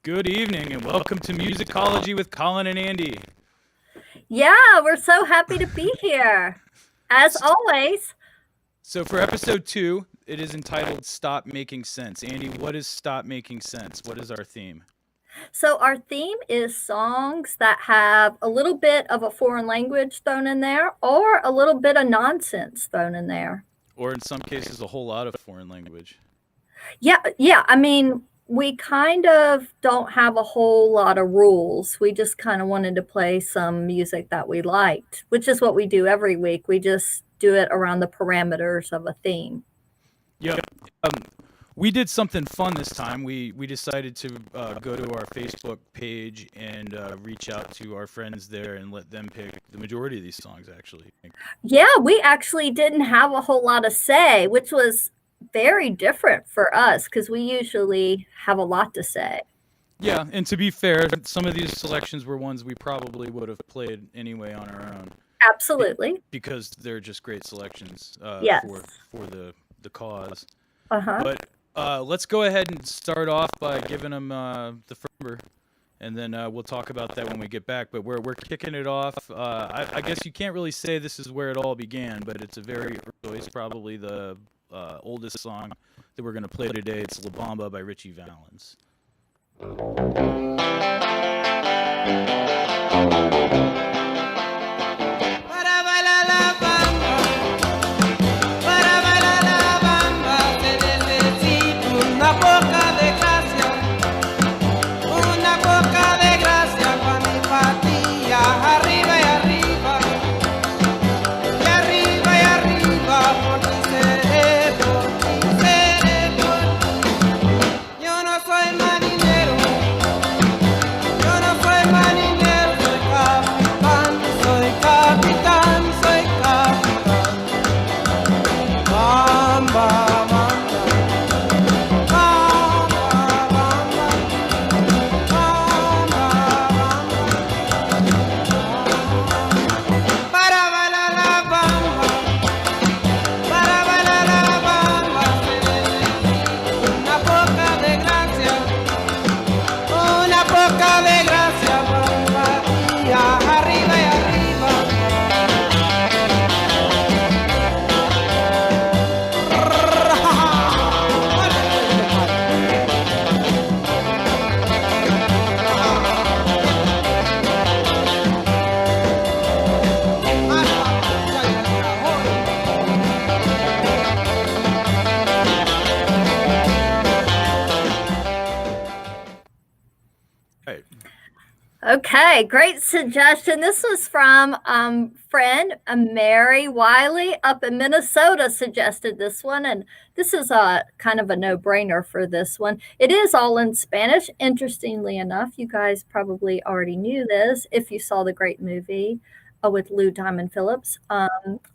Good evening and welcome to Musicology with Colin and Andi. Yeah, we're so happy to be here, as always. So for episode 2, it is entitled Stop Making Sense. Andi, what is Stop Making Sense? What is our theme? So our theme is songs that have a little bit of a foreign language thrown in there or a little bit of nonsense thrown in there. Or in some cases, a whole lot of foreign language. Yeah. I mean, we kind of don't have a whole lot of rules. We just kind of wanted to play some music that we liked, which is what we do every week. We just do it around the parameters of a theme. Yeah. We did something fun this time. We decided to go to our Facebook page and reach out to our friends there and let them pick the majority of these songs, actually. Yeah, we actually didn't have a whole lot to say, which was very different for us because we usually have a lot to say. Yeah, and to be fair, some of these selections were ones we probably would have played anyway on our own. Absolutely. Because they're just great selections Yes. for the cause. Uh-huh. But let's go ahead and start off by giving them the first number, and then we'll talk about that when we get back. But we're kicking it off. I guess you can't really say this is where it all began, but it's a very early, it's probably the oldest song that we're going to play today. It's La Bamba by Richie Valens. Okay, great suggestion. This was from friend Mary Wiley up in Minnesota suggested this one, and this is a kind of a no-brainer for this one. It is all in Spanish. Interestingly enough, you guys probably already knew this if you saw the great movie with Lou Diamond Phillips, La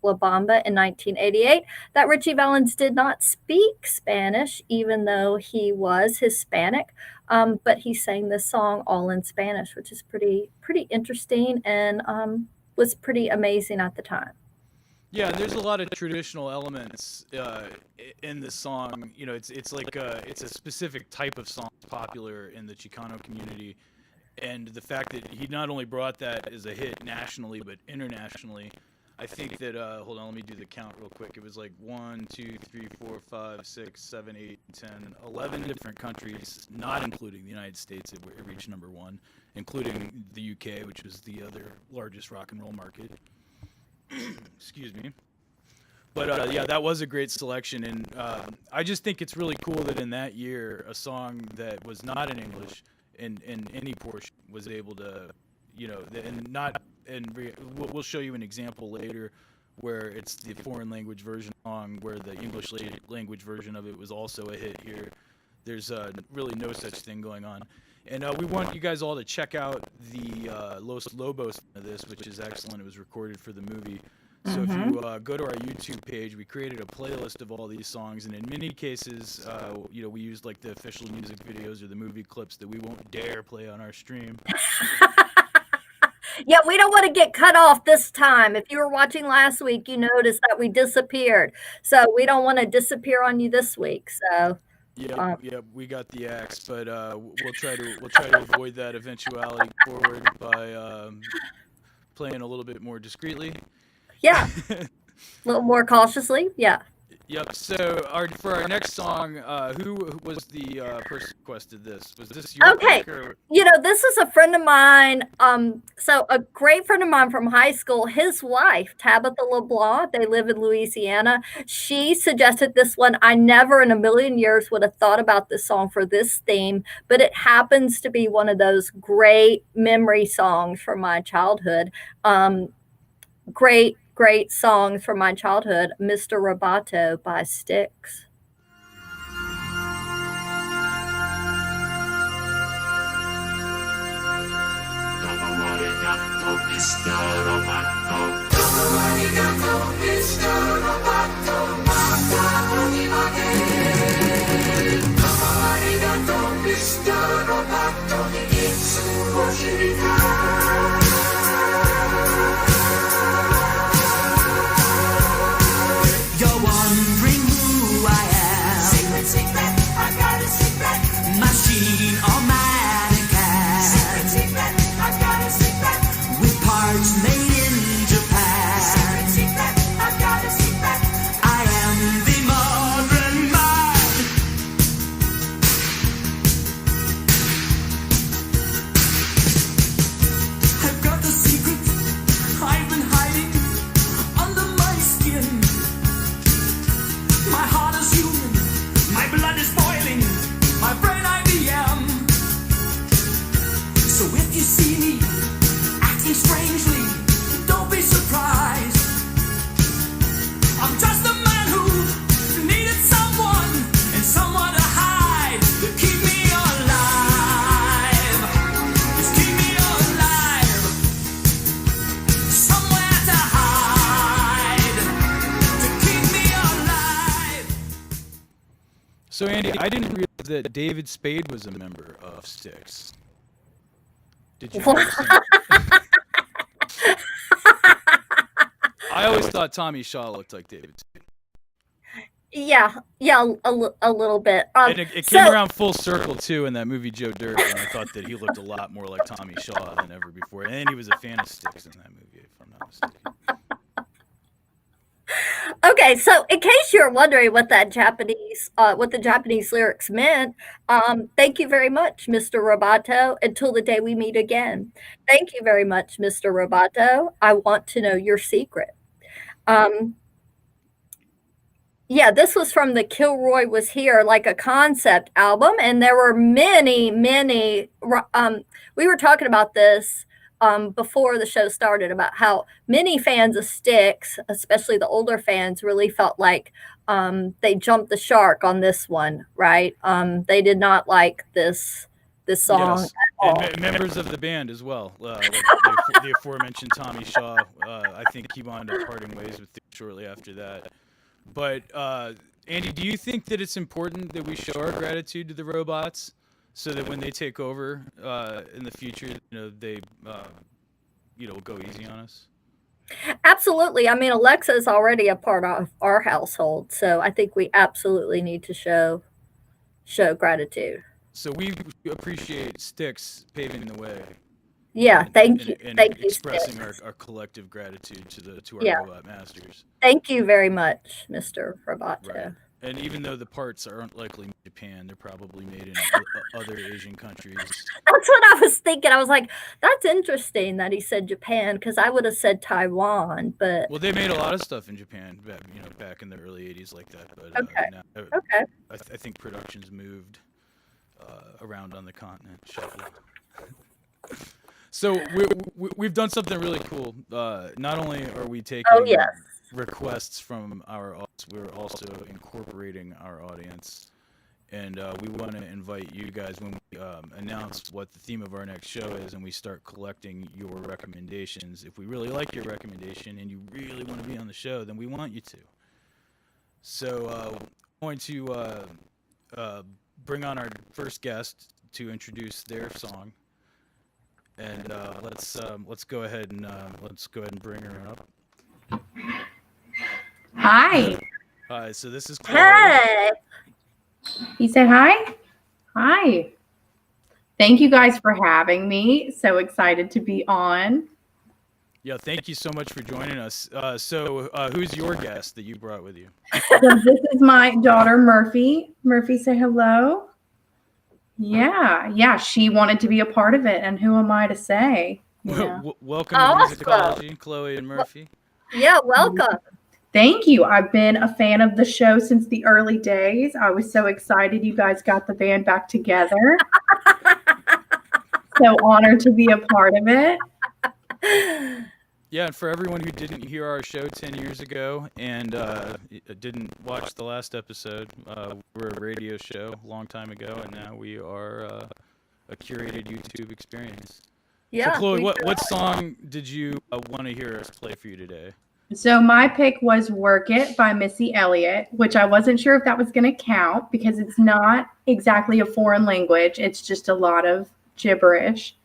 Bamba in 1988, that Richie Valens did not speak Spanish, even though he was Hispanic. But he sang this song all in Spanish, which is pretty interesting and was pretty amazing at the time. Yeah, there's a lot of traditional elements in this song. You know, it's like it's a specific type of song popular in the Chicano community, and the fact that he not only brought that as a hit nationally but internationally. I think that, hold on, let me do the count real quick. It was like 1, 2, 3, 4, 5, 6, 7, 8, 10, 11 different countries, not including the United States, it reached number 1, including the UK, which was the other largest rock and roll market. Excuse me. But yeah, that was a great selection, and I just think it's really cool that in that year, a song that was not in English in any portion was able to, you know, and not... And we'll show you an example later where it's the foreign language version song where the English language version of it was also a hit here. There's really no such thing going on. And we want you guys all to check out the Los Lobos of this, which is excellent. It was recorded for the movie. So if you go to our YouTube page, we created a playlist of all these songs, and in many cases, you know, we used like the official music videos or the movie clips that we won't dare play on our stream. Yeah, we don't want to get cut off this time. If you were watching last week, you noticed that we disappeared. So we don't want to disappear on you this week. So Yep, we got the axe, but we'll try to avoid that eventuality forward by playing a little bit more discreetly. Yeah, a little more cautiously. Yeah. Yep. So for our next song, who was the person who requested this? Was this your Okay. pick or? This is a friend of mine. So a great friend of mine from high school, his wife, Tabitha LeBlanc, they live in Louisiana. She suggested this one. I never in a million years would have thought about this song for this theme, but it happens to be one of those great memory songs from my childhood. Great songs from my childhood, Mr. Roboto by Styx. You're wondering who I am. Secret, secret, I got a secret. Machine or mannequin. Secret, secret, I got a secret. With parts made in Japan. Secret, secret, I got a secret. I am the modern man. I've got the secret I've been hiding under my skin. My heart is human, my blood is boiling, my brain IBM. So if you see me acting strangely, don't be surprised. I'm just a man who needed someone and someone to hide, to keep me alive. Just keep me alive. Somewhere to hide, to keep me alive. So Andy, I didn't realize that David Spade was a member of Styx. Did you? I always thought Tommy Shaw looked like David Spade. Yeah, a little bit. And it came around full circle too in that movie Joe Dirt, and I thought that he looked a lot more like Tommy Shaw than ever before. And he was a fan of Styx in that movie, if I'm not mistaken. Okay, so in case you're wondering what the Japanese lyrics meant, thank you very much, Mr. Roboto. Until the day we meet again. Thank you very much, Mr. Roboto. I want to know your secret. Um, yeah, this was from the Kilroy Was Here, like a concept album, and there were many. We were talking about this before the show started about how many fans of Styx, especially the older fans, really felt like they jumped the shark on this one, right? They did not like this song Yes, at all. and members of the band as well. Like the aforementioned Tommy Shaw. I think he wound up parting ways with them shortly after that. But Andy, do you think that it's important that we show our gratitude to the robots so that when they take over in the future, they go easy on us? Absolutely. I mean, Alexa is already a part of our household, so I think we absolutely need to show gratitude. So we appreciate Styx paving the way. Yeah, thank you. And Thank you, expressing Styx. our collective gratitude to our Yeah. robot masters. Thank you very much, Mr. Roboto. Right. And even though the parts aren't likely made in Japan, they're probably made in other Asian countries. That's what I was thinking. I was like, that's interesting that he said Japan, because I would have said Taiwan, but Well, they made a lot of stuff in Japan, back in the early '80s like that. But Okay. now, okay. I think productions moved around on the continent, shuffled. So we've done something really cool. Not only are we taking Oh, yes. requests from our audience, we're also incorporating our audience. And we want to invite you guys when we announce what the theme of our next show is and we start collecting your recommendations. If we really like your recommendation and you really want to be on the show, then we want you to. So I'm going to bring on our first guest to introduce their song. And let's go ahead and bring her up. Hi. Hi. So this is Chloe. Hey. He said hi. Hi. Thank you guys for having me. So excited to be on. Yeah, thank you so much for joining us. So who's your guest that you brought with you? So this is my daughter, Murphy. Murphy, say hello. Yeah, she wanted to be a part of it, and who am I to say? Welcome to Musicology, Chloe and Murphy. Yeah, welcome. Thank you. I've been a fan of the show since the early days. I was so excited you guys got the band back together. So honored to be a part of it. Yeah, and for everyone who didn't hear our show 10 years ago and didn't watch the last episode, we're a radio show a long time ago, and now we are a curated YouTube experience. Yeah. So, Chloe, what song did you want to hear us play for you today? So my pick was Work It by Missy Elliott, which I wasn't sure if that was going to count because it's not exactly a foreign language. It's just a lot of gibberish.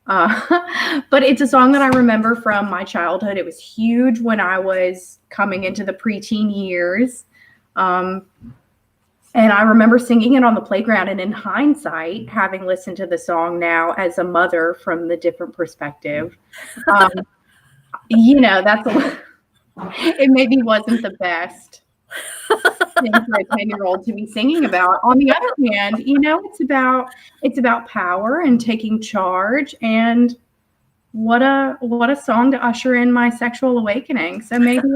But it's a song that I remember from my childhood. It was huge when I was coming into the preteen years. And I remember singing it on the playground. And in hindsight, having listened to the song now as a mother from the different perspective, that's it maybe wasn't the best thing for a 10-year-old to be singing about. On the other hand, it's about power and taking charge, and what a song to usher in my sexual awakening. So maybe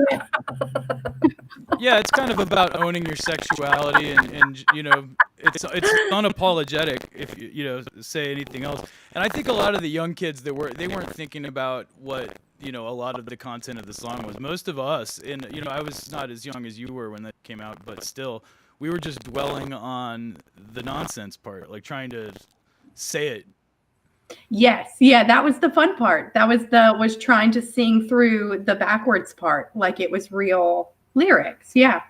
Yeah, it's kind of about owning your sexuality, and it's unapologetic if you say anything else. And I think a lot of the young kids they weren't thinking about what a lot of the content of the song was. Most of us, and I was not as young as you were when that came out, but still, we were just dwelling on the nonsense part, like trying to say it. Yes, yeah, that was the fun part. That was trying to sing through the backwards part like it was real lyrics. Yeah.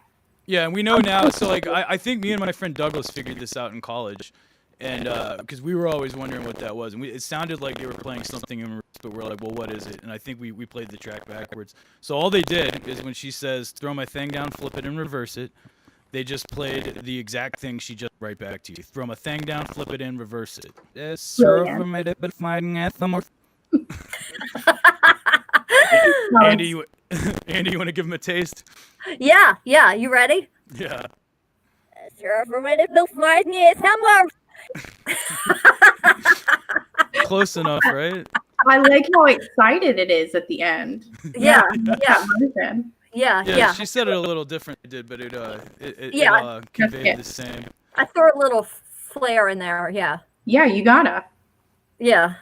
Yeah, and we know now. So like, I think me and my friend Douglas figured this out in college, and because we were always wondering what that was, and it sounded like they were playing something in reverse, but we're like, well, what is it? And I think we played the track backwards. So all they did is when she says, "Throw my thing down, flip it, and reverse it," they just played the exact thing she just right back to you. Throw my thing down, flip it in, reverse it. Andy, Andy, you want to give him a taste? Yeah. You ready? Yeah. Close enough, right? I like how excited it is at the end. Yeah. Yeah. She said it a little different, but it conveyed the same. I threw a little flair in there. Yeah. Yeah, you gotta. Yeah.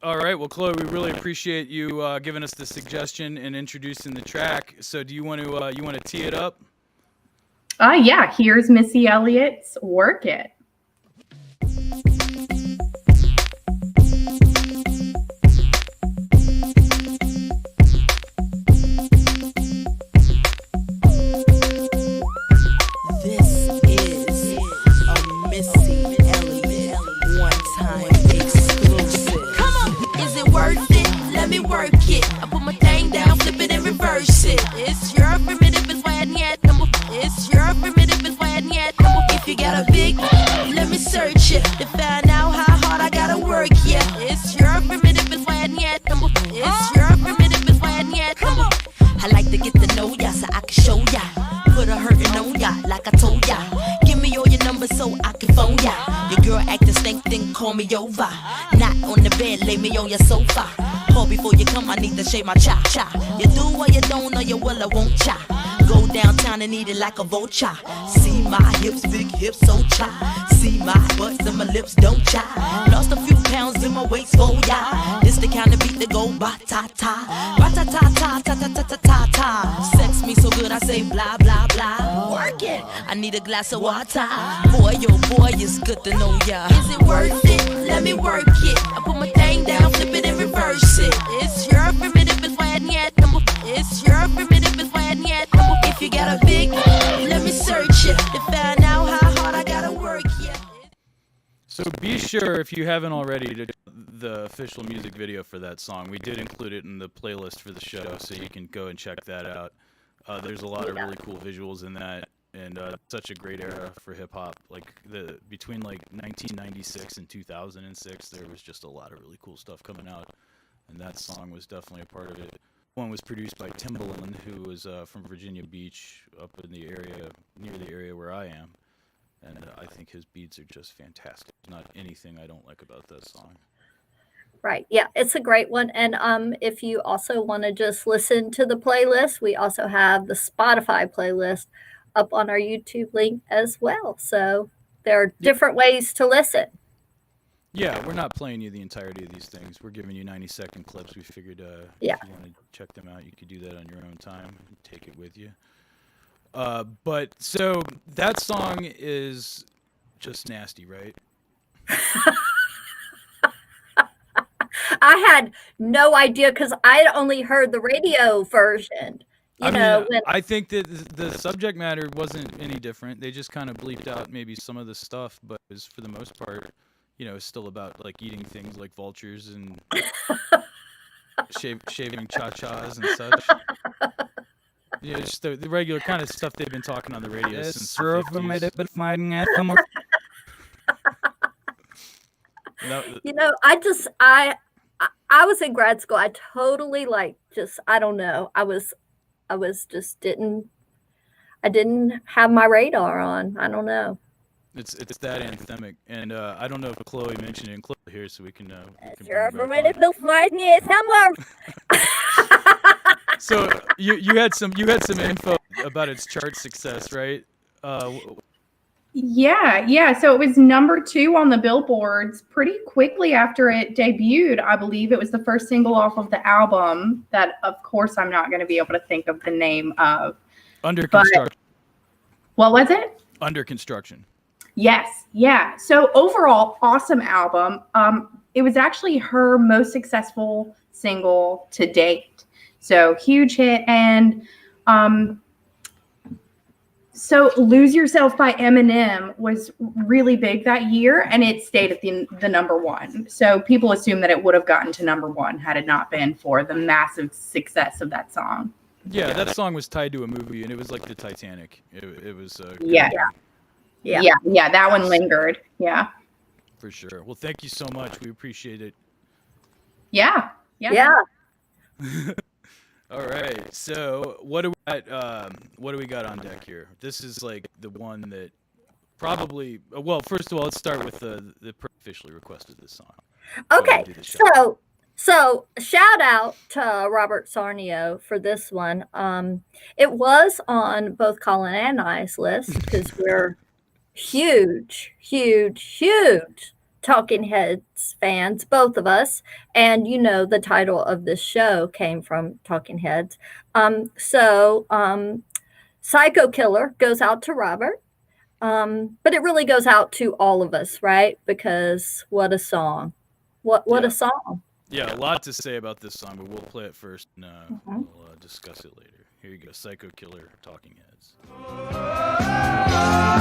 All right. Well, Chloe, we really appreciate you giving us the suggestion and introducing the track. So, do you want to tee it up? Yeah. Here's Missy Elliott's "Work It." Over. Not on the bed, lay me on your sofa. Call before you come, I need to shave my cha-cha. You do or you don't, or you will or won't cha. Go downtown and eat it like a vulture. See my hips, big hips, so cha. See my butts and my lips, don't cha. Lost a few pounds in my waist, oh yeah. This the kind of beat that go ba-ta-ta. Ba-ta-ta-ta-ta-ta-ta-ta-ta. Sex me so good I say blah, blah, blah. Work it, I need a glass of water. Boy, oh boy, it's good to know ya. Is it worth it? Let me work it. I put my thing down, flip it and reverse it. It's your primitive, it's why yet. It's your primitive, it's why yet. If you got a big, let me search it to find out how hard I gotta work. Yeah. So be sure, if you haven't already, to the official music video for that song. We did include it in the playlist for the show, so you can go and check that out. There's a lot of really cool visuals in that. and such a great era for hip hop. Like between like 1996 and 2006, there was just a lot of really cool stuff coming out, and that song was definitely a part of it. One was produced by Timbaland, who was from Virginia Beach, up in the area near the area where I am, and I think his beats are just fantastic. There's not anything I don't like about that song. Right. Yeah, it's a great one. And if you also want to just listen to the playlist, we also have the Spotify playlist up on our YouTube link as well. So there are different ways to listen. Yeah, we're not playing you the entirety of these things. We're giving you 90-second clips. We figured if you want to check them out, you could do that on your own time and take it with you. But so that song is just nasty, right? I had no idea because I only heard the radio version. I think that the subject matter wasn't any different. They just kind of bleeped out maybe some of the stuff, but it was, for the most part, it's still about like eating things like vultures and shaving cha-chas and such. Just the regular kind of stuff they've been talking on the radio since the 50s. I was in grad school. I totally I don't know. I didn't have my radar on. I don't know. It's that anthemic, and I don't know if Chloe mentioned it in Chloe here, so we can. So you had some info about its chart success, right? Yeah. So it was number 2 on the billboards pretty quickly after it debuted. I believe it was the first single off of the album that, of course, I'm not going to be able to think of the name of. Under Construction. What was it? Under Construction. Yes. Yeah. So overall, awesome album. It was actually her most successful single to date. So huge hit. And so Lose Yourself by Eminem was really big that year, and it stayed at the number 1. So people assume that it would have gotten to number 1 had it not been for the massive success of that song. Yeah, that song was tied to a movie, and it was like the Titanic. It was Yeah, that one lingered. Yeah. For sure. Well, thank you so much. We appreciate it. Yeah. All right. So what do we got on deck here? This is like the one that probably. Well, first of all, let's start with the officially requested this song. Okay. So shout out to Robert Sarnio for this one. It was on both Colin and I's list because we're huge Talking Heads fans, both of us. And the title of this show came from Talking Heads. So Psycho Killer goes out to Robert. But it really goes out to all of us, right? Because what a song. What a song. Yeah, a lot to say about this song, but we'll play it first and we'll discuss it later. Here you go, Psycho Killer, Talking Heads. Yeah.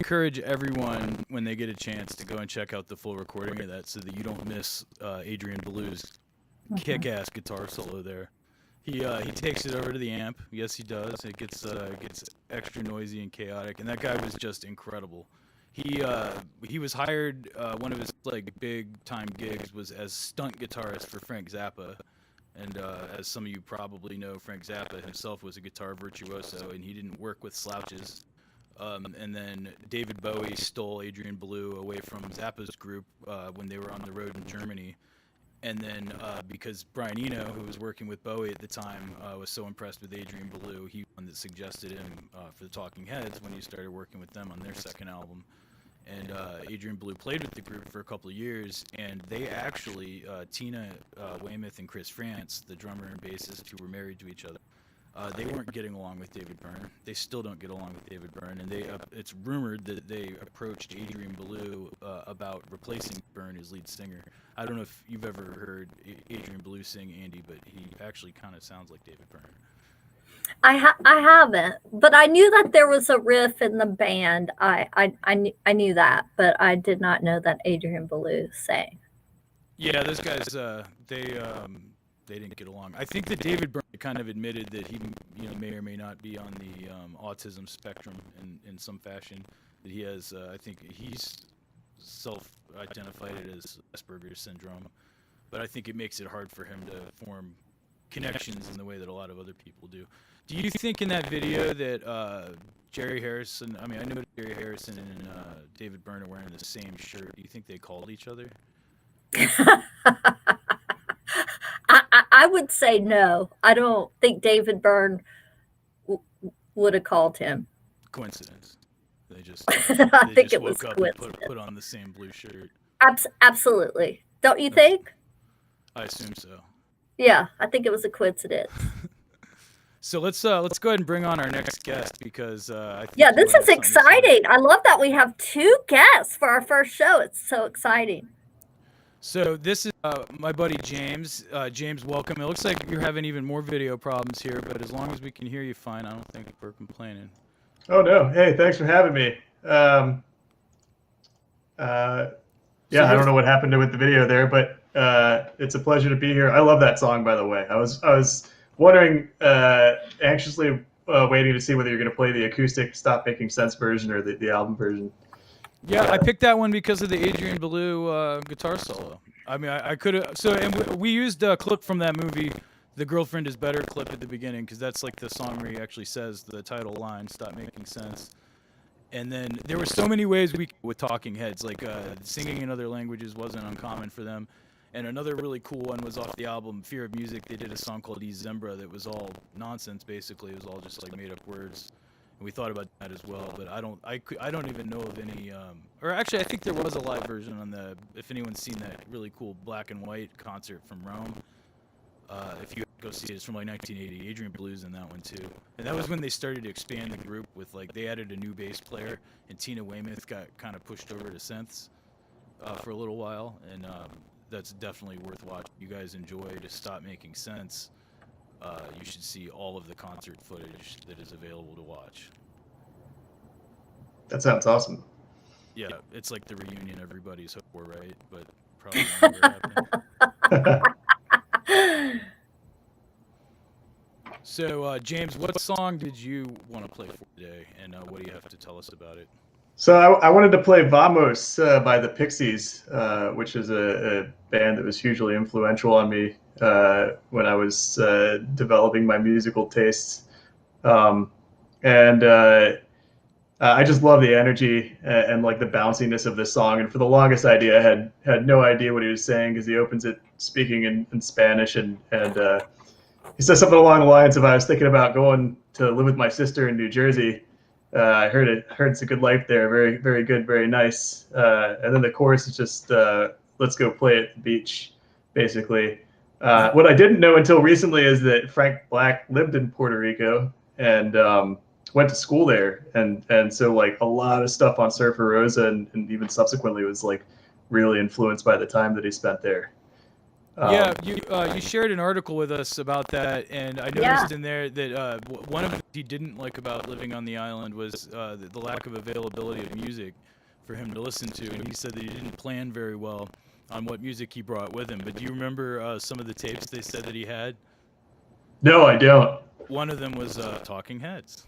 encourage everyone when they get a chance to go and check out the full recording of that, so that you don't miss Adrian Belew's kick-ass guitar solo there. He takes it over to the amp. Yes, he does. It gets extra noisy and chaotic, and that guy was just incredible. He was hired. One of his like big time gigs was as stunt guitarist for Frank Zappa, and as some of you probably know, Frank Zappa himself was a guitar virtuoso, and he didn't work with slouches. And then David Bowie stole Adrian Belew away from Zappa's group when they were on the road in Germany. And then because Brian Eno, who was working with Bowie at the time, was so impressed with Adrian Belew, he one that suggested him for the Talking Heads when he started working with them on their second album. And Adrian Belew played with the group for a couple of years, and they actually, Tina Weymouth and Chris France, the drummer and bassist who were married to each other, they weren't getting along with David Byrne. They still don't get along with David Byrne, and it's rumored that they approached Adrian Belew about replacing Byrne as lead singer. I don't know if you've ever heard Adrian Belew sing, Andy, but he actually kind of sounds like David Byrne. I haven't, but I knew that there was a riff in the band. I knew that, but I did not know that Adrian Belew sang. Yeah, those guys, they didn't get along. I think that David Byrne kind of admitted that he, may or may not be on the autism spectrum in some fashion. That he has, I think he's self-identified it as Asperger's syndrome, but I think it makes it hard for him to form connections in the way that a lot of other people do. Do you think in that video that Jerry Harrison, I know Jerry Harrison and David Byrne are wearing the same shirt. Do you think they called each other? I would say no. I don't think David Byrne would have called him. Coincidence. They just I they think just it was woke up and coincidence. put on the same blue shirt. Absolutely. Don't you think? I assume so. Yeah, I think it was a coincidence. So let's go ahead and bring on our next guest, because I think Yeah, you this might is have something to say. exciting. I love that we have 2 guests for our first show. It's so exciting. So this is my buddy James. James, welcome. It looks like you're having even more video problems here, but as long as we can hear you fine, I don't think we're complaining. Oh, no. Hey, thanks for having me. Yeah, I don't know what happened with the video there, but it's a pleasure to be here. I love that song, by the way. I was wondering, anxiously waiting to see whether you're going to play the acoustic Stop Making Sense version or the album version. Yeah, I picked that one because of the Adrian Belew guitar solo. I could have. So, and we used a clip from that movie, "The Girlfriend Is Better" clip at the beginning, because that's like the song where he actually says the title line, "Stop Making Sense." And then there were so many ways with Talking Heads, like singing in other languages wasn't uncommon for them. And another really cool one was off the album Fear of Music. They did a song called "E Zembra" that was all nonsense. Basically, it was all just like made up words. And we thought about that as well, but I don't even know of any. Or actually, I think there was a live version on the. If anyone's seen that really cool black and white concert from Rome, if you go see it, it's from like 1980. Adrian Belew's in that one too, and that was when they started to expand the group with like they added a new bass player, and Tina Weymouth got kind of pushed over to synths for a little while, and that's definitely worth watching. You guys enjoy to Stop Making Sense. You should see all of the concert footage that is available to watch. That sounds awesome. Yeah, it's like the reunion everybody's hoped for, right? But probably never happened. So, James, what song did you want to play for today, and what do you have to tell us about it? So I wanted to play Vamos by the Pixies, which is a band that was hugely influential on me when I was developing my musical tastes. I just love the energy and like the bounciness of this song. And for the longest idea, I had no idea what he was saying, because he opens it speaking in Spanish, and he says something along the lines of, "I was thinking about going to live with my sister in New Jersey. I heard it's a good life there. Very, very good, very nice." And then the chorus is just, "Let's go play at the beach," basically. What I didn't know until recently is that Frank Black lived in Puerto Rico and went to school there. And so like a lot of stuff on Surfer Rosa and even subsequently was like really influenced by the time that he spent there. Yeah, you shared an article with us about that, and I noticed in there that one of the things he didn't like about living on the island was the lack of availability of music for him to listen to, and he said that he didn't plan very well on what music he brought with him. But do you remember some of the tapes they said that he had? No, I don't. One of them was Talking Heads.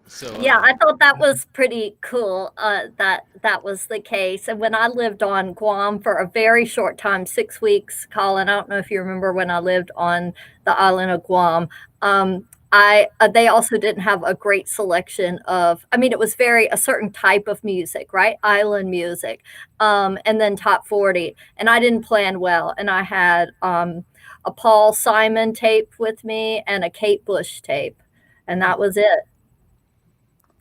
So yeah, I thought that was pretty cool that was the case. And when I lived on Guam for a very short time, 6 weeks, Colin, I don't know if you remember when I lived on the island of Guam. They also didn't have a great selection of. I mean, it was a certain type of music, right? Island music, and then top 40. And I didn't plan well, and I had a Paul Simon tape with me and a Kate Bush tape, and that was it.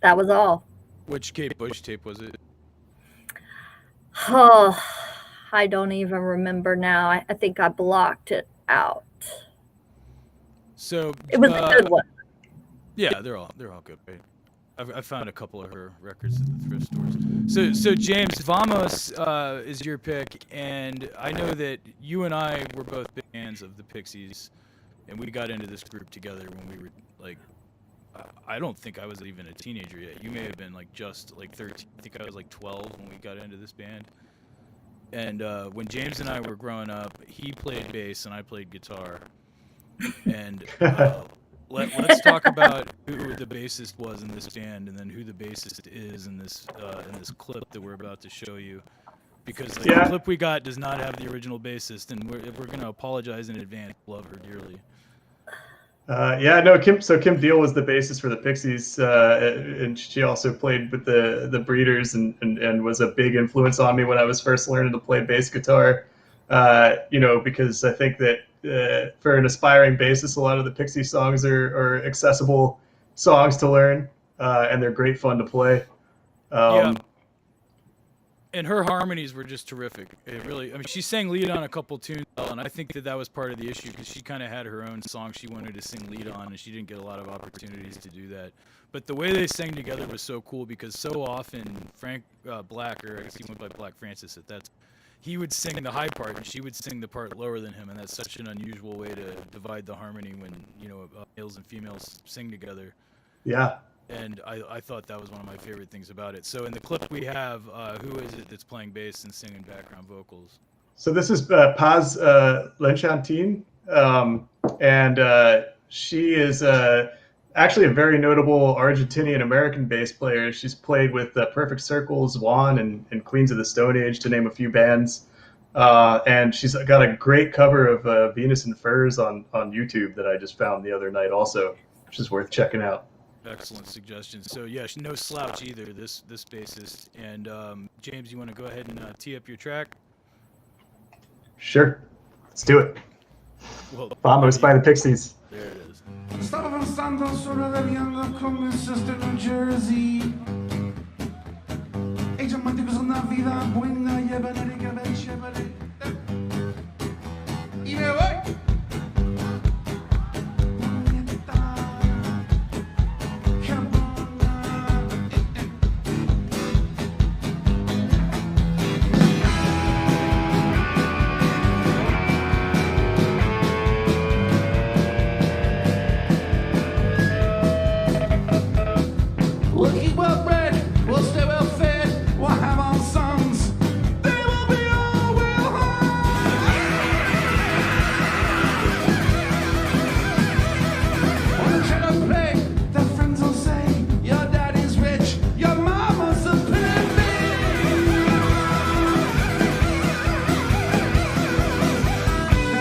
That was all. which Kate Bush tape was it? Oh, I don't even remember now. I think I blocked it out. So It was a good one. yeah, they're all good, right? I found a couple of her records at the thrift stores. So James, Vamos is your pick, and I know that you and I were both big fans of the Pixies, and we got into this group together when we were like, I don't think I was even a teenager yet. You may have been like just like 13. I think I was like 12 when we got into this band. And when James and I were growing up, he played bass and I played guitar. And let's talk about who the bassist was in this band, and then who the bassist is in this clip that we're about to show you. Because the clip we got does not have the original bassist, and we're going to apologize in advance. Love her dearly. Kim Deal was the bassist for the Pixies, and she also played with the Breeders and was a big influence on me when I was first learning to play bass guitar. Because I think that for an aspiring bassist, a lot of the Pixie songs are accessible songs to learn, and they're great fun to play. And her harmonies were just terrific. It really, I mean, she sang lead on a couple tunes, and I think that was part of the issue because she kind of had her own song she wanted to sing lead on, and she didn't get a lot of opportunities to do that. But the way they sang together was so cool because so often Frank Black, or I guess he went by Black Francis at that time, he would sing the high part and she would sing the part lower than him, and that's such an unusual way to divide the harmony when males and females sing together. Yeah. And I thought that was one of my favorite things about it. So in the clip we have, who is it that's playing bass and singing background vocals? So this is Paz Lenchantin, and she is actually a very notable Argentinian-American bass player. She's played with Perfect Circle, Zwan, and Queens of the Stone Age, to name a few bands. And she's got a great cover of Venus in Furs on YouTube that I just found the other night also, which is worth checking out. Excellent suggestion. So yeah, no slouch either, this bassist. And James, you want to go ahead and tee up your track? Sure, let's do it. Well, Vamos by the Pixies. There it is. Stavo avanzando sopravviando come Sister New Jersey. E chiamati con una vida buena y benedica ben chévere. Y me voy. We'll keep well bred, we'll stay well fed, we'll have our sons. They will be all well on the cello play, their friends will say, your daddy's rich, your mama's a pimp.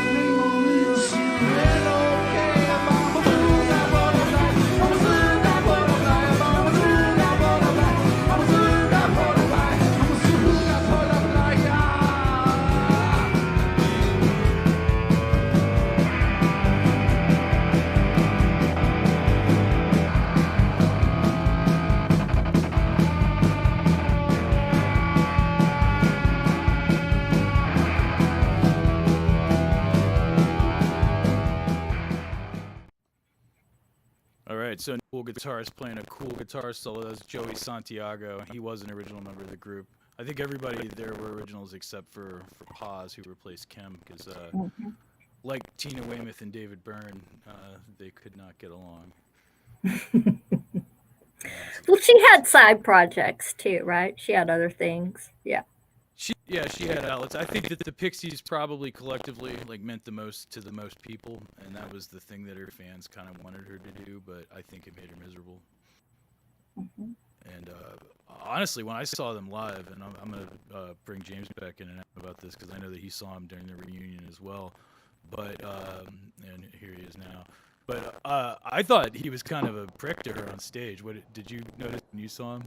And they will real soon, and okay, mama, do that butterfly, mama, do that butterfly, mama, do that butterfly, mama, do that butterfly, mama, do that butterfly, yeah. All right, so cool guitarist playing a cool guitar solo. That's Joey Santiago. He was an original member of the group. I think everybody there were originals except for Paz, who replaced Kim, because like Tina Weymouth and David Byrne, they could not get along. Well, she had side projects too, right? She had other things. Yeah. She had outlets. I think that the Pixies probably collectively like meant the most to the most people, and that was the thing that her fans kind of wanted her to do. But I think it made her miserable. And honestly, when I saw them live, and I'm gonna bring James back in and out about this because I know that he saw him during the reunion as well. But and here he is now. But I thought he was kind of a prick to her on stage. What did you notice when you saw him?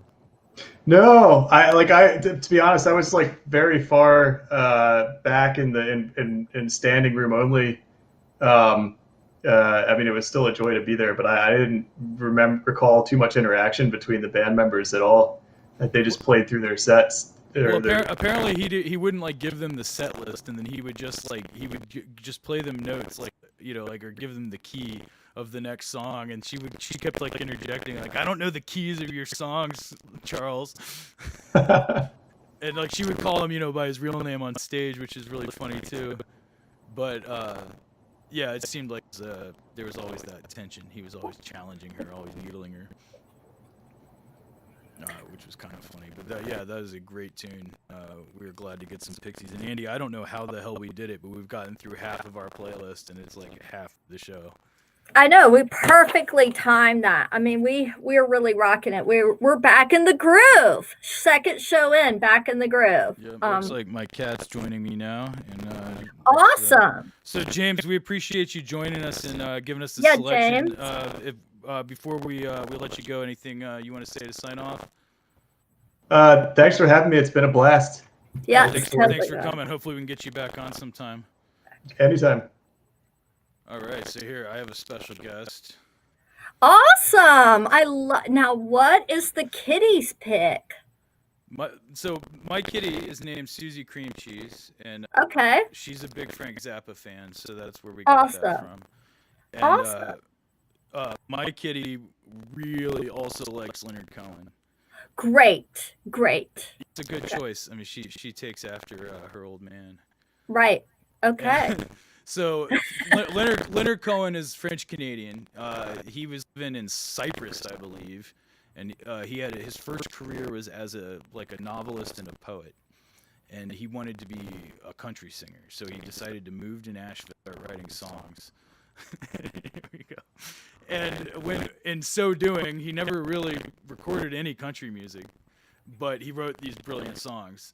No, to be honest, I was like very far back in the in standing room only. I mean, it was still a joy to be there, but I didn't recall too much interaction between the band members at all. Like they just played through their sets. Well, apparently he wouldn't like give them the set list, and then he would just just play them notes, like or give them the key of the next song, and she kept like interjecting, like, I don't know the keys of your songs, Charles. And like she would call him by his real name on stage, which is really funny too. But yeah, it seemed like there was always that tension. He was always challenging her, always needling her. Which was kind of funny, but that is a great tune. We were glad to get some Pixies. And Andy, I don't know how the hell we did it, but we've gotten through half of our playlist, and it's like half the show. I know, we perfectly timed that. I mean, we're really rocking it. We're back in the groove. Second show in, back in the groove. Yeah, looks like my cat's joining me now, and awesome. So James, we appreciate you joining us and giving us the selection. James. Before we let you go, anything you want to say to sign off? Thanks for having me. It's been a blast. Yeah, thanks for coming. Hopefully we can get you back on sometime. Anytime. All right, so here I have a special guest. Awesome. Now, what is the kitty's pick? My kitty is named Susie Cream Cheese, and okay, she's a big Frank Zappa fan, so that's where we got that from. And, awesome. My kitty really also likes Leonard Cohen. Great. It's a good choice. I mean, she takes after her old man. Right. Okay. So Leonard Cohen is French Canadian. He was living in Cyprus, I believe, and he had his first career was as a novelist and a poet, and he wanted to be a country singer. So he decided to move to Nashville, start writing songs. Here we go. And in so doing, he never really recorded any country music, but he wrote these brilliant songs.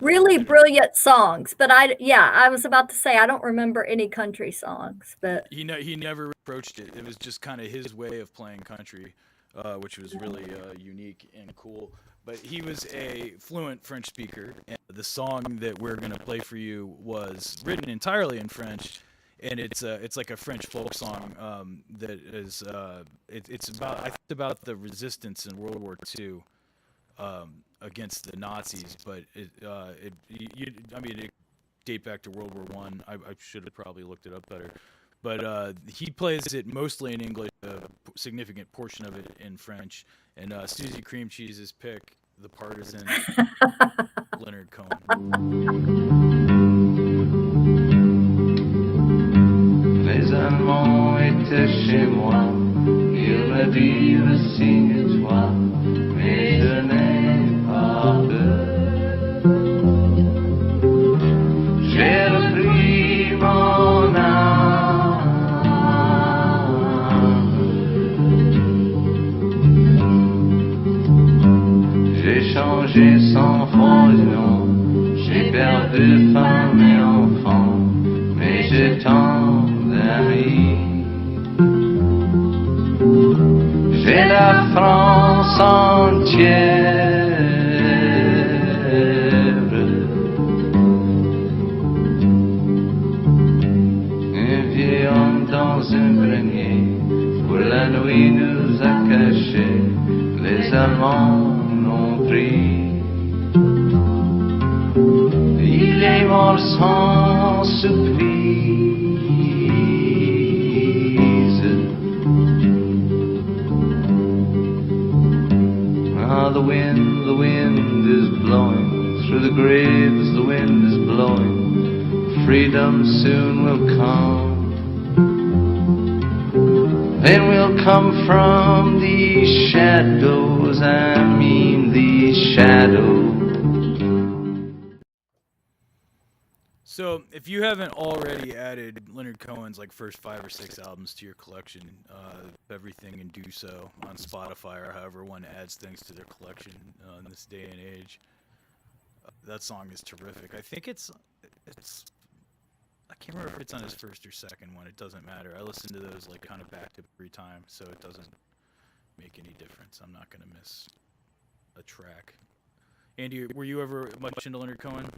Really brilliant songs, but I was about to say I don't remember any country songs, but he never approached it. It was just kind of his way of playing country, which was really unique and cool. But he was a fluent French speaker, and the song that we're gonna play for you was written entirely in French, and it's like a French folk song that is it's about the resistance in World War II. Against the Nazis, but it date back to World War One. I should have probably looked it up better, but he plays it mostly in English, a significant portion of it in French. And Susie Cream Cheese's pick, the partisan Leonard Cohen. Les Allemands étaient chez moi, ils me dirent signe-toi, mais je n'ai pas peur. J'ai repris mon âme, j'ai changé sans fond de nom, j'ai perdu femme et enfant, mais j'ai tant d'amis. J'ai la France entière, un vieil homme dans un grenier, pour la nuit nous a cachés, les Allemands l'ont pris. Il est mort sans surprise. The wind is blowing through the graves the wind is blowing. Freedom soon will come. Then we'll come from these shadows, I mean these shadows. So, if you haven't already added Leonard Cohen's like first 5 or 6 albums to your collection, everything, and do so on Spotify or however one adds things to their collection in this day and age. That song is terrific. I think it's I can't remember if it's on his first or second one. It doesn't matter. I listen to those like kind of back to every time, so it doesn't make any difference. I'm not gonna miss a track. Andy, were you ever much into Leonard Cohen?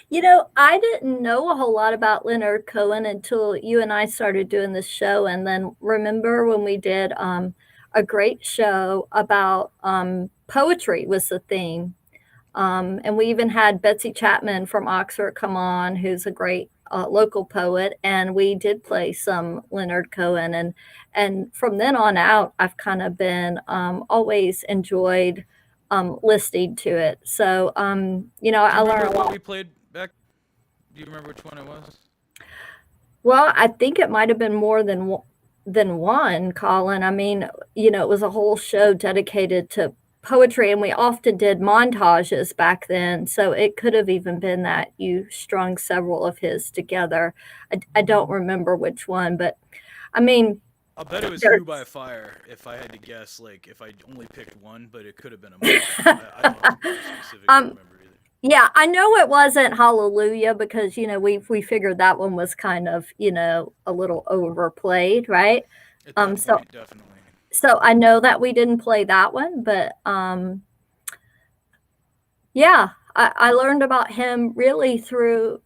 You know, I didn't know a whole lot about Leonard Cohen until you and I started doing this show. And then remember when we did a great show about poetry was the theme. And we even had Betsy Chapman from Oxford come on, who's a great local poet. And we did play some Leonard Cohen. And from then on out, I've kind of been always enjoyed listening to it. So, you know, I learned a lot. What we played back? Do you remember which one it was? Well, I think it might have been more than one, Colin. I mean, you know, it was a whole show dedicated to poetry, and we often did montages back then. So it could have even been that you strung several of his together. I don't remember which one, but I mean, I'll bet it was "Who by Fire" if I had to guess. Like if I only picked one, but it could have been a month. I don't specifically remember either. Yeah, I know it wasn't Hallelujah because, you know, we figured that one was kind of, you know, a little overplayed, right? At that point, definitely. So I know that we didn't play that one, but yeah, I learned about him really through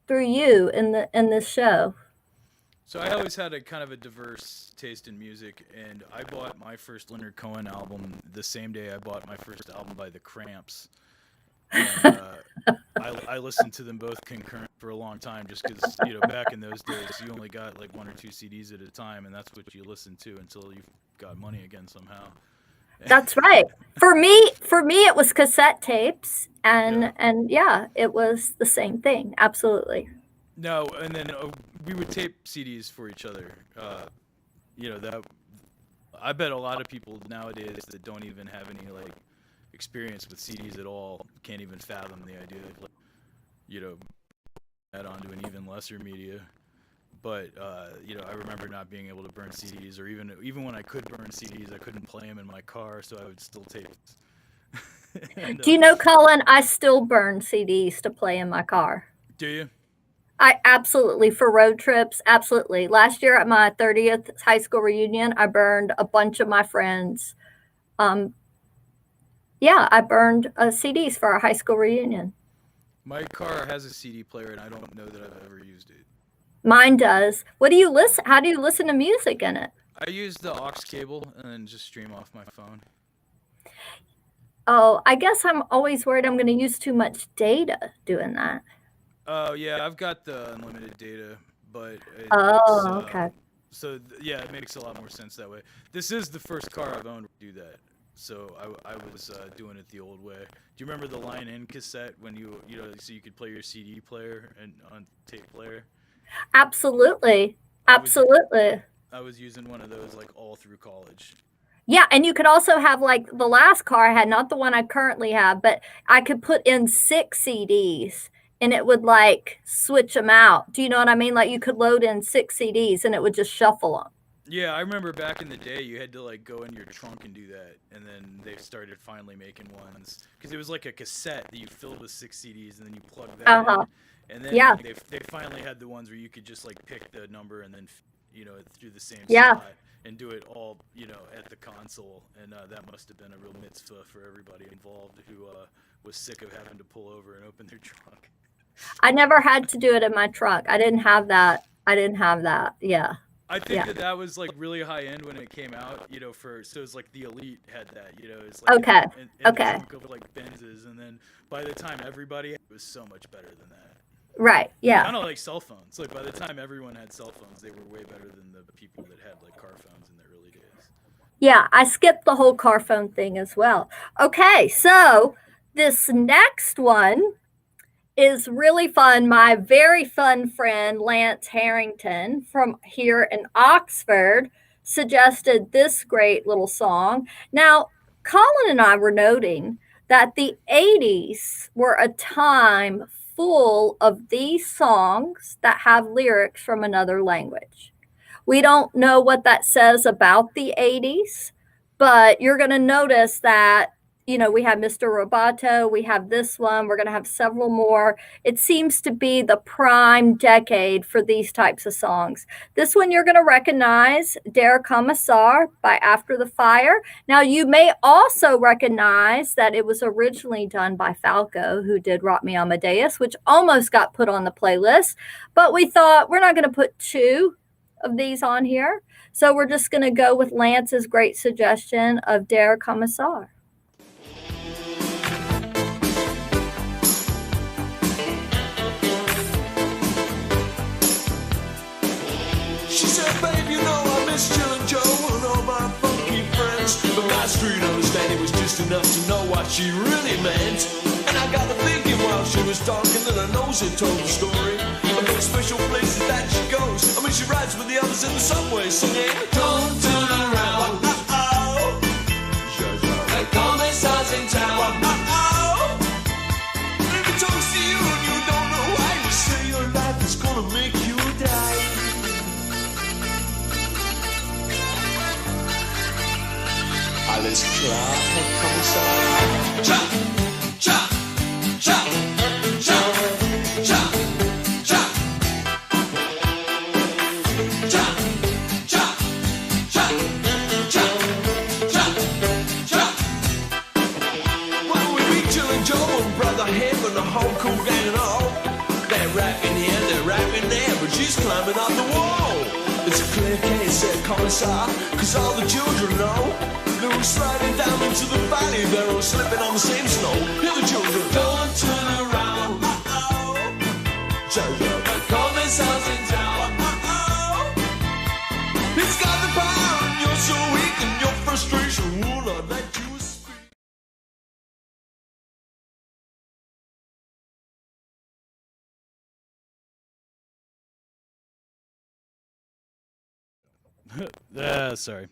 you in this show. So I always had a kind of a diverse taste in music, and I bought my first Leonard Cohen album the same day I bought my first album by the Cramps. And, I listened to them both concurrent for a long time, just because, you know, back in those days you only got like 1 or 2 CDs at a time, and that's what you listened to until you got money again somehow. That's right. For me it was cassette tapes, and yeah, it was the same thing. Absolutely. No, and then we would tape CDs for each other. You know, that I bet a lot of people nowadays that don't even have any like experience with CDs at all can't even fathom the idea of, like, you know, add onto an even lesser media. But you know, I remember not being able to burn CDs, or even when I could burn CDs, I couldn't play them in my car, so I would still tape. And, Do you know, Colin, I still burn CDs to play in my car. Do you? I absolutely, for road trips, absolutely. Last year at my 30th high school reunion, I burned a bunch of my friends. Yeah, I burned CDs for our high school reunion. My car has a CD player, and I don't know that I've ever used it. Mine does. What do you listen? How do you listen to music in it? I use the aux cable and then just stream off my phone. Oh, I guess I'm always worried I'm going to use too much data doing that. Oh, yeah, I've got the unlimited data, but Okay. So yeah, it makes a lot more sense that way. This is the first car I've owned to do that, so I was doing it the old way. Do you remember the line-in cassette when you know, so you could play your CD player and on tape player? Absolutely. Absolutely. I was using one of those like all through college. Yeah, and you could also have, like, the last car I had, not the one I currently have, but I could put in 6 CDs. And it would like switch them out. Do you know what I mean? Like you could load in 6 CDs and it would just shuffle them. Yeah, I remember back in the day you had to like go in your trunk and do that, and then they started finally making ones because it was like a cassette that you filled with 6 CDs and then you plug that in. And then they finally had the ones where you could just like pick the number and then, you know, through the same slot and do it all, you know, at the console. And that must have been a real mitzvah for everybody involved who was sick of having to pull over and open their trunk. I never had to do it in my truck. I didn't have that. Yeah. I think that was like really high end when it came out, you know, so it was like the elite had that, you know, it's like in the trunk of like Benzes, and then by the time everybody had, it was so much better than that. Right. Yeah. Kind of like cell phones. Like by the time everyone had cell phones, they were way better than the people that had like car phones in the early days. Yeah, I skipped the whole car phone thing as well. Okay, so This next one is really fun. My very fun friend, Lance Harrington from here in Oxford, suggested this great little song. Now, Colin and I were noting that the 80s were a time full of these songs that have lyrics from another language. We don't know what that says about the 80s, but you're going to notice that, you know, we have Mr. Roboto, we have this one, we're going to have several more. It seems to be the prime decade for these types of songs. This one you're going to recognize, Der Kommissar by After the Fire. Now, you may also recognize that it was originally done by Falco, who did Rock Me Amadeus, which almost got put on the playlist, but we thought we're not going to put two of these on here. So we're just going to go with Lance's great suggestion of Der Kommissar. She said, babe, you know I miss Jill and Joe and all my funky friends. But my street understanding was just enough to know what she really meant. And I got to thinking while she was talking that her nose had told the story of those special places that she goes. I mean, she rides with the others in the subway singing, don't turn around. Uh-oh. The commissar's in town. Uh-oh. If it talks to you and you don't know why, you say your life is gonna make you die. Alles klar, Herr Kommissar. Cha, cha, cha, cha, cha, cha. Cha, cha, cha, cha, cha, cha. Well, we meet Jill and Joe and Brother Ham and the whole cool gang and all. They're rapping here, they're rapping there, but she's climbing up the wall. It's a clear case, said Commissar, 'cause all the children know. They were sliding down into the valley, they were slipping on the same snow. Hear the children, don't turn around. Uh-oh. The commissar's in town. Uh-oh. He's got the power and you're so weak and your frustration will not let you speak. Sorry.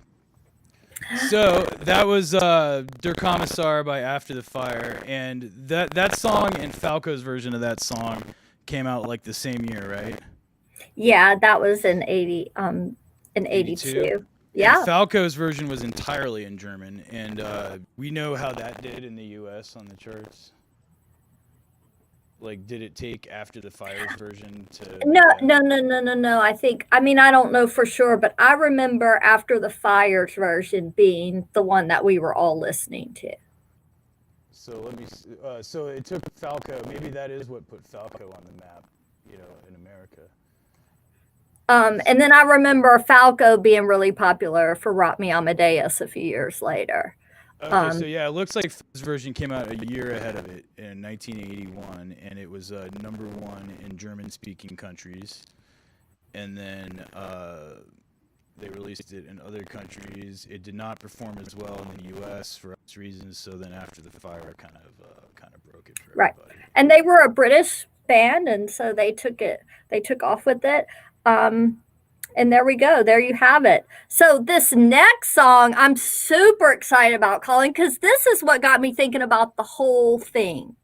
So that was Der Kommissar by After the Fire, and that song and Falco's version of that song came out like the same year, right? Yeah, that was in 82. Yeah. And Falco's version was entirely in German, and we know how that did in the U.S. on the charts. Like, did it take After the Fire's version to? No. I mean, I don't know for sure, but I remember After the Fire's version being the one that we were all listening to. So let me. So it took Falco. Maybe that is what put Falco on the map, you know, in America. And then I remember Falco being really popular for Rock Me Amadeus a few years later. Okay, so yeah, it looks like his version came out a year ahead of it in 1981, and it was #1 in German-speaking countries. And then they released it in other countries. It did not perform as well in the U.S. for obvious reasons. So then, After the Fire, kind of broke it for everybody. Right, and they were a British band, and so they took off with it. And there we go. There you have it. So this next song, I'm super excited about, Colin, because this is what got me thinking about the whole thing.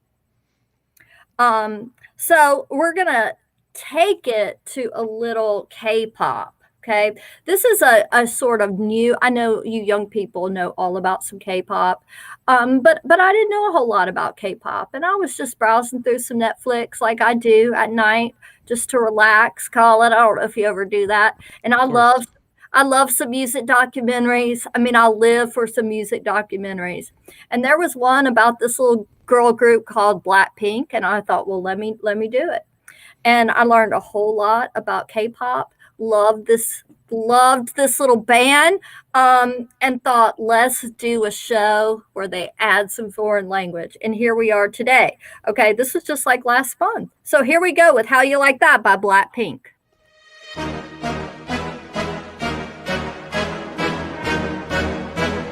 So we're going to take it to a little K-pop. Okay. This is a sort of new, I know you young people know all about some K-pop. But I didn't know a whole lot about K-pop, and I was just browsing through some Netflix like I do at night just to relax. Colin, I don't know if you ever do that. And I love some music documentaries. I mean, I live for some music documentaries. And there was one about this little girl group called Blackpink, and I thought, well, let me do it. And I learned a whole lot about K-pop. Loved this little band, and thought, let's do a show where they add some foreign language. And here we are today. Okay, this was just like last month. So here we go with How You Like That by Blackpink.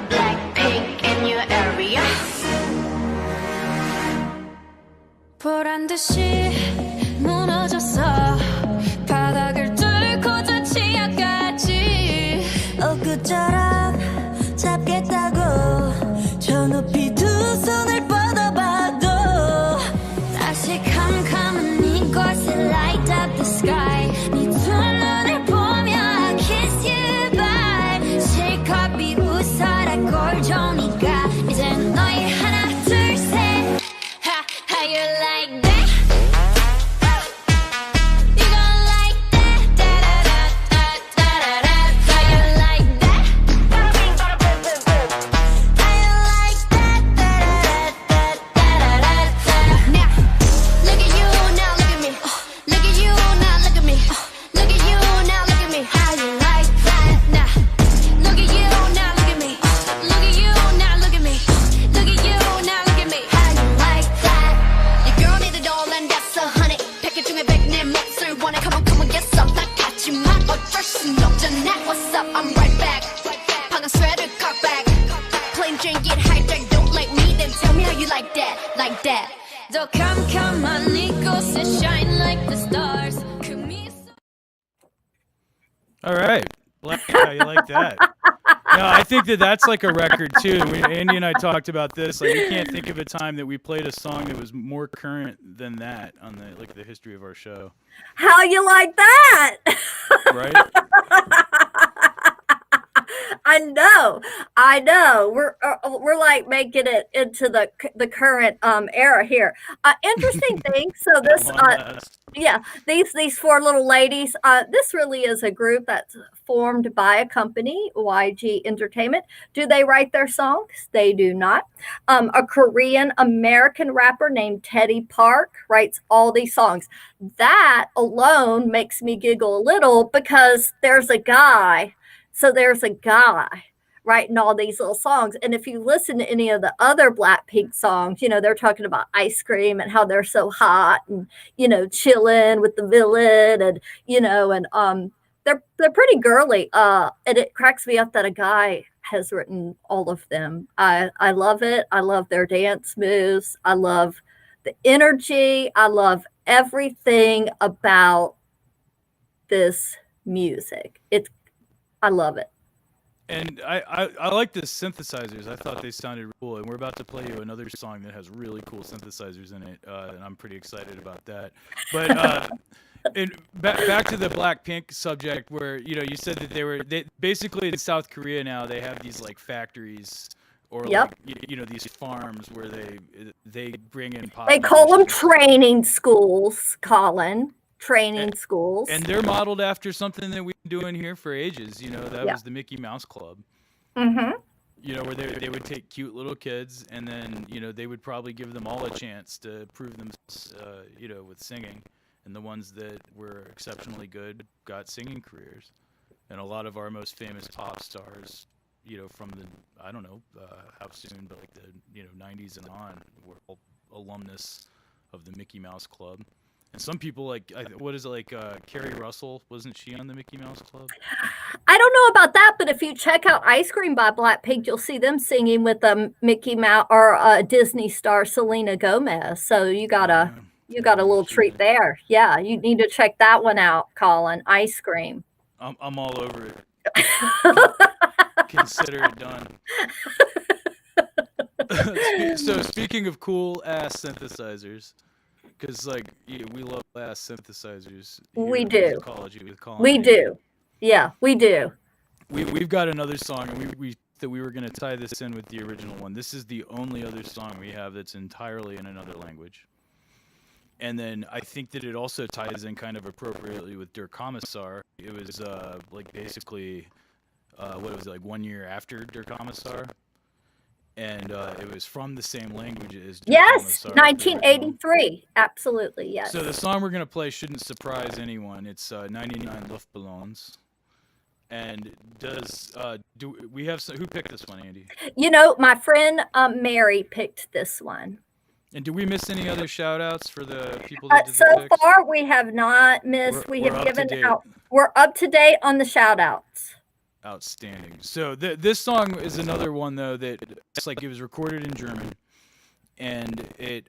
Blackpink in your area. 보란 듯이 무너졌어 바닥을 뚫고 저 지하까지 엊그처럼 잡겠다고 저 높이 두 손을 뻗어봐도 다시 캄캄한 이곳에 light up the sky 네 두 눈을 보며 I kiss you bye 실컷 비웃어라 꼴좋으니까 이젠 너희 하나 둘셋 How you like that? You gon' like that? Da-da-da-da-da-da-da. How you like that? How you like that? Da-da-da-da-da-da-da. Now, look at you, now look at me. Look at you, now look at me. Look at you, now look at me. How you like that? Now, look at you, now look at me. Look at you, now look at me. Look at you, now look at me. How you like that? Your girl need a doll and that's a honey. 패킷 중에 100내 몫을 원해. Come on, get some. 나 같지만 어쩔 순 없잖아. What's up? I'm right back. 방금 sweater cut back. Plain Jane get hijacked. Don't like me, then tell me how you like that. Like that. 더 캄캄한 이곳에 shine like the stars. 그 미소. All right, Black, how you like that? No, I think that's like a record too. Andy and I talked about this. Like, we can't think of a time that we played a song that was more current than that on the history of our show, How you like that? right? I know. We're like making it into the current era here. Interesting thing. So this yeah, these four little ladies. This really is a group that's formed by a company, YG Entertainment. Do they write their songs? They do not. A Korean American rapper named Teddy Park writes all these songs. That alone makes me giggle a little because there's a guy. So there's a guy writing all these little songs. And if you listen to any of the other Blackpink songs, you know, they're talking about ice cream and how they're so hot and, you know, chilling with the villain and, you know, and they're pretty girly. And it cracks me up that a guy has written all of them. I love it. I love their dance moves. I love the energy. I love everything about this music. I love it. And I like the synthesizers. I thought they sounded cool. And we're about to play you another song that has really cool synthesizers in it. And I'm pretty excited about that. But and back to the Blackpink subject where, you know, you said that they basically in South Korea now, they have these like factories or Yep. like, you know, these farms where they bring in pop. They call them musicians. training schools, Colin. Training schools. And they're modeled after something that we've been doing here for ages. You know, that Yeah. was the Mickey Mouse Club. Mm-hmm. You know, where they would take cute little kids and then, you know, they would probably give them all a chance to prove themselves, you know, with singing. And the ones that were exceptionally good got singing careers. And a lot of our most famous pop stars, you know, from the, I don't know how soon, but like the, you know, 90s and on were all alumnus of the Mickey Mouse Club. And some people like, what is it, like Carrie Russell, wasn't she on the Mickey Mouse Club? I don't know about that, but if you check out Ice Cream by Blackpink, you'll see them singing with Mickey Mouse or Disney star Selena Gomez. So you got a little treat there. Yeah, you need to check that one out, Colin. Ice Cream. I'm all over it. Consider it done. So speaking of cool ass synthesizers, because like we love ass synthesizers. We at do. Musicology with Colin We and do. Yeah, we do. We've got another song, and we were going to tie this in with the original one. This is the only other song we have that's entirely in another language. And then I think that it also ties in kind of appropriately with Der Kommissar. It was like basically, what was it, like 1 year after Der Kommissar? And it was from the same language as Der Yes, Kommissar, 1983. Absolutely, yes. So the song we're going to play shouldn't surprise anyone. It's 99 Luftballons. And do we have who picked this one, Andy? You know, my friend Mary picked this one. And do we miss any other shout outs for the people that did So the picks? far, we have not missed. We We're have up to given date. out. We're up to date on the shout outs. Outstanding. So this song is another one though that it's like it was recorded in German, and it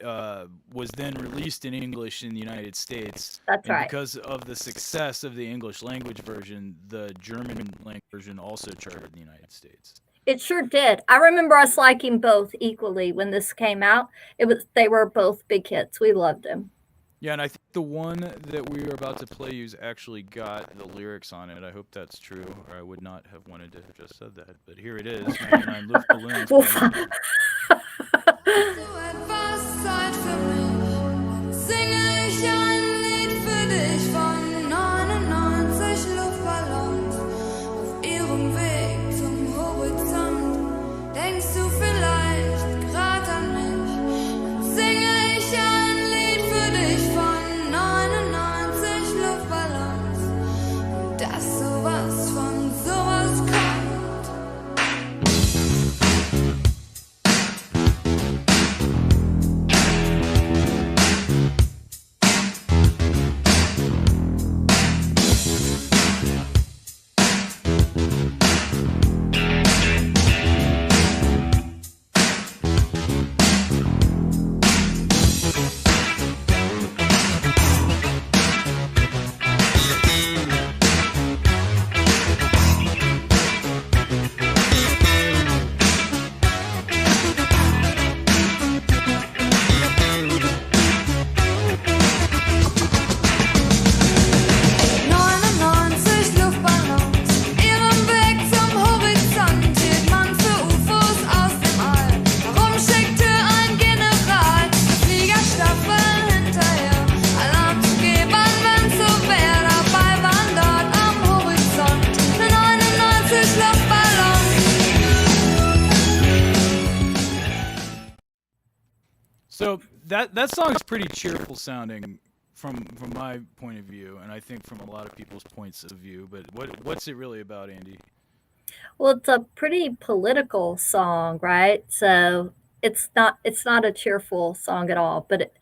was then released in English in the United States. That's and right. because of the success of the English language version, the German language version also charted in the United States. It sure did. I remember us liking both equally when this came out. They were both big hits. We loved them. Yeah, and I think the one that we are about to play you's actually got the lyrics on it. I hope that's true, or I would not have wanted to have just said that. But here it is, 99 Luftballons. Well, Du etwas Zeit für mich, singe ich ein Lied für dich von 99 Luftballons auf ihrem Weg zum Horizont. Denkst du vielleicht grad an mich? Dann singe ich ein Lied für dich von 99 Luftballons und dass sowas von sowas kommt. So that song is pretty cheerful sounding from my point of view, and I think from a lot of people's points of view. But what's it really about, Andy? well, it's a pretty political song, right? So it's not a cheerful song at all, but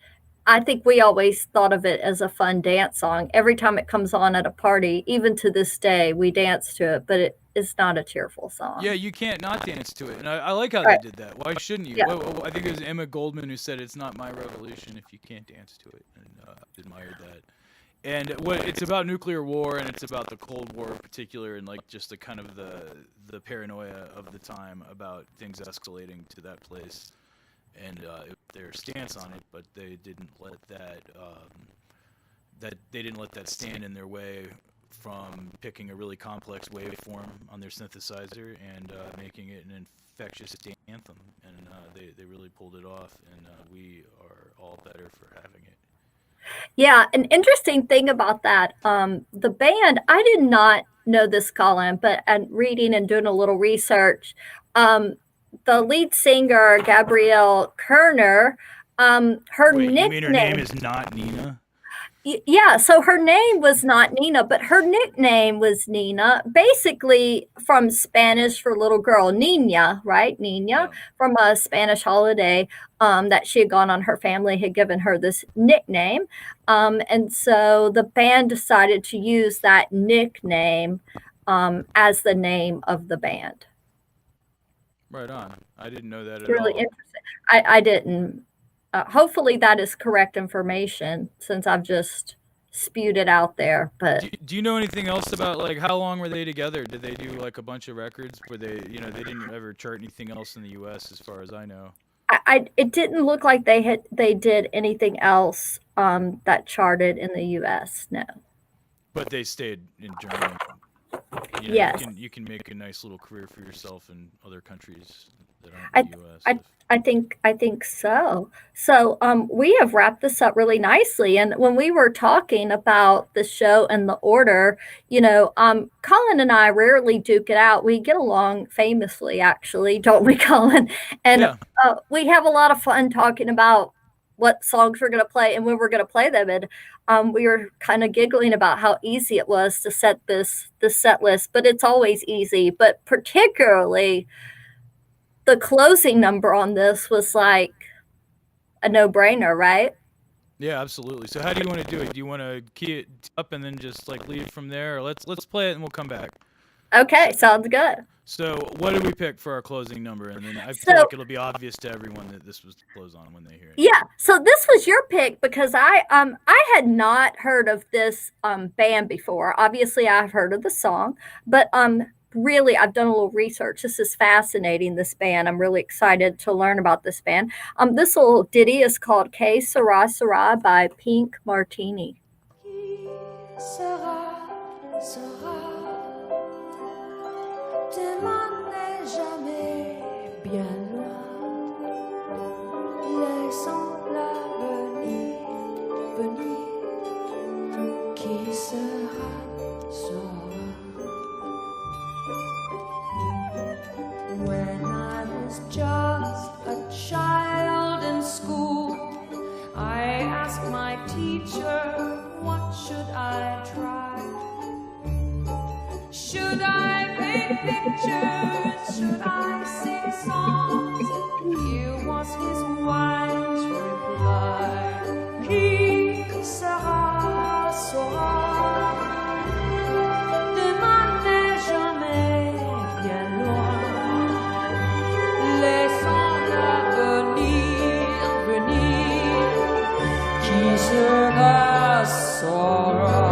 I think we always thought of it as a fun dance song. Every time it comes on at a party, even to this day, we dance to it, but it's not a cheerful song. Yeah, you can't not dance to it, and I like how Right. they did that. Why shouldn't you? Yeah. I think it was Emma Goldman who said it's not my revolution if you can't dance to it, and admired that. And it's about nuclear war, and it's about the Cold War in particular, and like just the kind of the paranoia of the time about things escalating to that place, and their stance on it. But they didn't let that stand in their way from picking a really complex waveform on their synthesizer and making it an infectious anthem. And they really pulled it off, and we are all better for having it. Yeah, an interesting thing about that, the band, I did not know this, Colin, but and reading and doing a little research, the lead singer, Gabrielle Kerner, her Wait, you mean her name nickname, is not Nina? yeah, so her name was not Nina, but her nickname was Nina, basically from Spanish for little girl, Nina, right? Nina, Yeah. from a Spanish holiday that she had gone on. Her family had given her this nickname. And so the band decided to use that nickname as the name of the band. Right on. I didn't know that at Really all. interesting. I didn't. Hopefully that is correct information since I've just spewed it out there. But Do you know anything else about like how long were they together? Did they do like a bunch of records? Were they they didn't ever chart anything else in the U.S. as far as I know. it didn't look like they did anything else that charted in the U.S. No. But they stayed in Germany. Yes. You can make a nice little career for yourself in other countries that I aren't in the U.S. I think so. So we have wrapped this up really nicely. And when we were talking about the show and the order, Colin and I rarely duke it out. We get along famously, actually, don't we, Colin? And Yeah. we have a lot of fun talking about what songs we're going to play and when we're going to play them. And we were kind of giggling about how easy it was to set this set list, but it's always easy. But particularly the closing number on this was like a no-brainer, right? Yeah, absolutely. So how do you want to do it? Do you want to key it up and then just like lead from there? Or let's play it and we'll come back. Okay, sounds good. So what did we pick for our closing number? And then I feel So- like it'll be obvious to everyone that this was to close on when they hear it. Yeah, so this was your pick because I had not heard of this band before. Obviously, I've heard of the song, but really I've done a little research. This is fascinating, this band. I'm really excited to learn about this band. This little ditty is called Que Sera Sera by Pink Martini. Qui sera, sera. Demain n'est jamais bien loin. Laissons l'avenir venir. Qui sera, sera. When I was just a child in school, I asked my teacher, what should I try? Should I paint pictures? Should I sing songs? Here was his wise reply. Qui sera, sera. Demain n'est jamais bien loin. Laissons l'avenir venir. Qui sera, sera.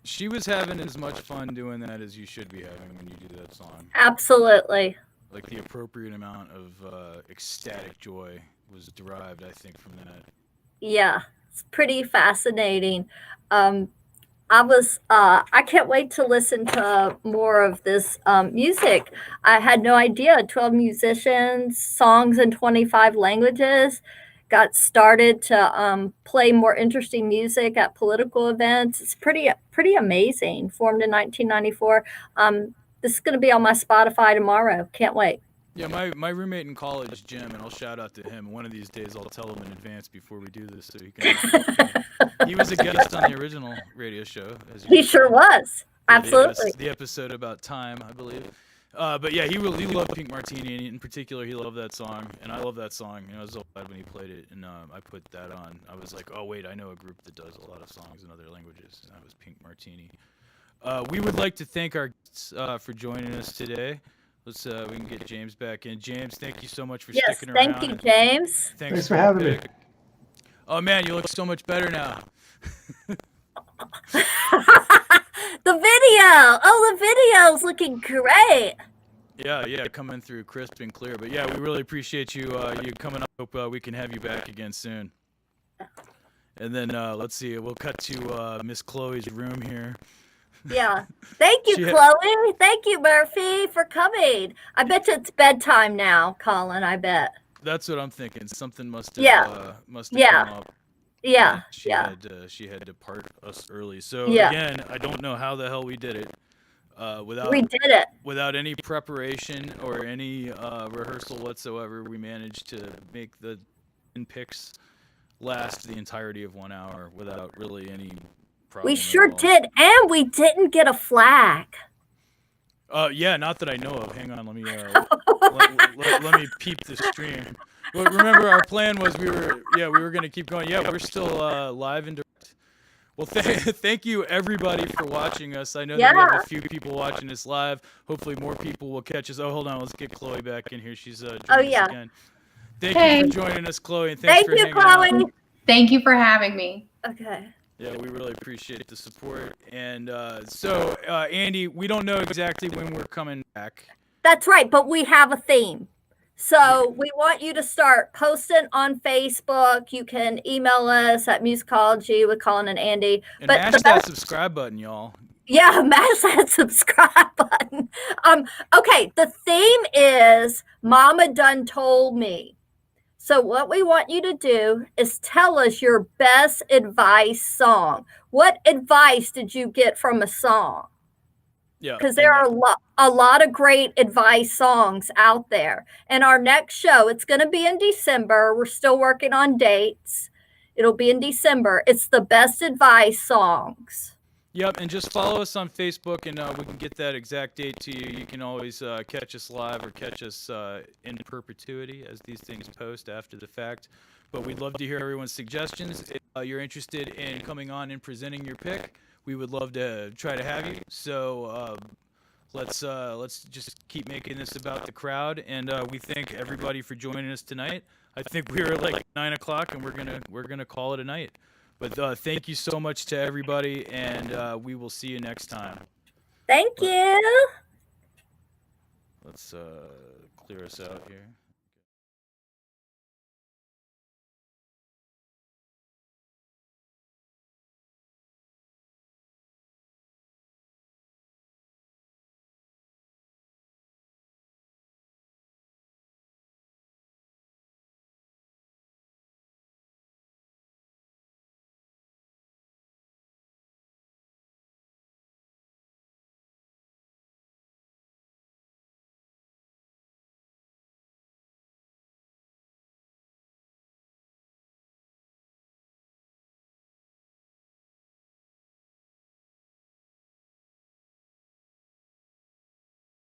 She was having as much fun doing that as you should be having when you do that song. Absolutely. Like the appropriate amount of ecstatic joy was derived, I think, from that. Yeah, it's pretty fascinating. I can't wait to listen to more of this music. I had no idea. 12 musicians, songs in 25 languages. Got started to play more interesting music at political events. It's pretty amazing. Formed in 1994. This is going to be on my Spotify tomorrow. Can't wait. Yeah, my roommate in college, Jim, and I'll shout out to him. One of these days, I'll tell him in advance before we do this, so he can. He was a guest on the original radio show. As you He sure was. Absolutely. The episode about time, I believe. But yeah, he loved Pink Martini, and in particular, he loved that song, and I love that song. You know, I was so glad when he played it, and I put that on. I was like, oh wait, I know a group that does a lot of songs in other languages, and that was Pink Martini. We would like to thank our guests for joining us today. Let's we can get James back in. James, thank you so much for Yes, sticking around. thank you, James. Thanks for having me. Oh man, you look so much better now. The video. Oh, the video's looking great. Yeah, coming through crisp and clear. But yeah, we really appreciate you you coming up. Hope we can have you back again soon. And then let's see, we'll cut to Miss Chloe's room here. Yeah. Thank you, She- Chloe. Thank you, Murphy, for coming. I bet you it's bedtime now, Colin. I bet. That's what I'm thinking. Something must have Yeah. Yeah. come up. Yeah. She Yeah. had to part us early. So Yeah. again, I don't know how the hell we did it. Without We did it. without any preparation or any rehearsal whatsoever, we managed to make the picks last the entirety of 1 hour without really any problem. We at sure all. did. And we didn't get a flag. Yeah, not that I know of. Hang on, let me let me peep the stream. Well, remember, our plan was we were gonna keep going. Yeah, we're still live and direct. Well, thank you everybody for watching us. I know that we have a few people watching us live. Hopefully, more people will catch us. Oh, hold on, let's get Chloe back in here. She's joining us again. Thank you for joining us, Chloe, and thanks Thank for you, hanging out. Chloe. Thank you for having me. Okay. Yeah, we really appreciate the support. And so, Andy, we don't know exactly when we're coming back. That's right, but we have a theme. So we want you to start posting on Facebook. You can email us at Musicology with Colin and Andi. And But mash the that best- subscribe button, y'all. Yeah, mash that subscribe button. Okay, the theme is Mama Done Told Me. So what we want you to do is tell us your best advice song. What advice did you get from a song? Yeah. because there and are a lot of great advice songs out there. And our next show, it's going to be in December. We're still working on dates. It'll be in December. It's the best advice songs. Yep, and just follow us on Facebook, and we can get that exact date to you. You can always catch us live or catch us in perpetuity as these things post after the fact. But we'd love to hear everyone's suggestions. If you're interested in coming on and presenting your pick, we would love to try to have you. So let's just keep making this about the crowd, and we thank everybody for joining us tonight. I think we were at like 9 o'clock, and we're gonna call it a night. But thank you so much to everybody, and we will see you next time. Thank you. Let's clear us out here.